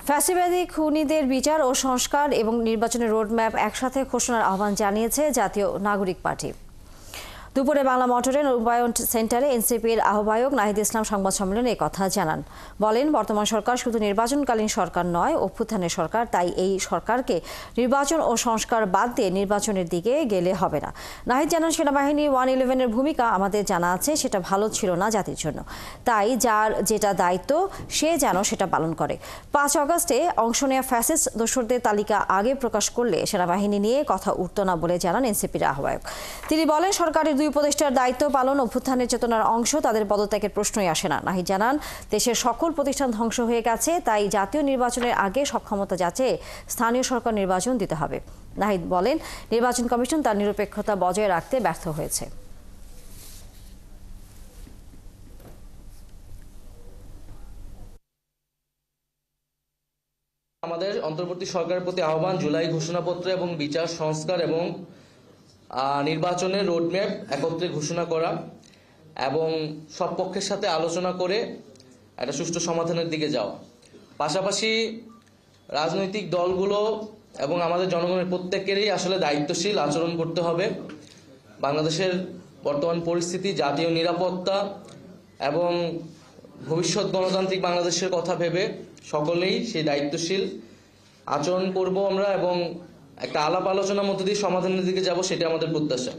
ফ্যাসিবাদী খুনিদের বিচার ও সংস্কার এবং নির্বাচনের রোডম্যাপ একসাথে ঘোষণার আহ্বান জানিয়েছে জাতীয় নাগরিক পার্টি। দুপুরে বাংলা মোটরের রূপায়ণ সেন্টারে এনসিপির আহ্বায়ক নাহিদ ইসলাম সংবাদ সম্মেলনে এই কথা জানান। বলেন, বর্তমান সরকার শুধু নির্বাচনকালীন সরকার নয়, অভ্যুত্থানের সরকার। তাই এই সরকারকে নির্বাচন ও সংস্কার বাদ দিয়ে নির্বাচনের দিকে গেলে হবে না। নাহিদ জানান, সেনাবাহিনী 111-এর ভূমিকা আমাদের জানা আছে, সেটা ভালো ছিল না জাতির জন্য। তাই যার যেটা দায়িত্ব সে যেন সেটা পালন করে। 5 আগস্টে অংশ নেওয়া ফ্যাসিস্ট দোসরদের তালিকা আগে প্রকাশ করলে সেনাবাহিনী নিয়ে কথা উঠত না বলে জানান এনসিপির আহ্বায়ক। তিনি বলেন, সরকারের 2 উপদেষ্টার দায়িত্ব পালন অভ্যুত্থানের চেতনার অংশ, তাদের পদত্যাগের প্রশ্নই আসে না। নাহিদ জানান, দেশের সকল প্রতিষ্ঠান ধ্বংস হয়ে গেছে, তাই জাতীয় নির্বাচনের আগে সক্ষমতা যাচে স্থানীয় সরকার নির্বাচন দিতে হবে। নাহিদ বলেন, নির্বাচন কমিশন তার নিরপেক্ষতা বজায় রাখতে ব্যর্থ হয়েছে। আমাদের অন্তর্বর্তী সরকারের প্রতি আহ্বান, জুলাই ঘোষণাপত্র এবং বিচার সংস্কার এবং নির্বাচনের রোডম্যাপ একত্রে ঘোষণা করা এবং সব পক্ষের সাথে আলোচনা করে একটা সুষ্ঠু সমাধানের দিকে যাওয়া। পাশাপাশি রাজনৈতিক দলগুলো এবং আমাদের জনগণের প্রত্যেকেরই আসলে দায়িত্বশীল আচরণ করতে হবে। বাংলাদেশের বর্তমান পরিস্থিতি, জাতীয় নিরাপত্তা এবং ভবিষ্যৎ গণতান্ত্রিক বাংলাদেশের কথা ভেবে সকলেই সেই দায়িত্বশীল আচরণ করব আমরা এবং একটা আলাপ আলোচনার মধ্য দিয়ে সমাধানের দিকে যাব, সেটা আমাদের প্রত্যাশা।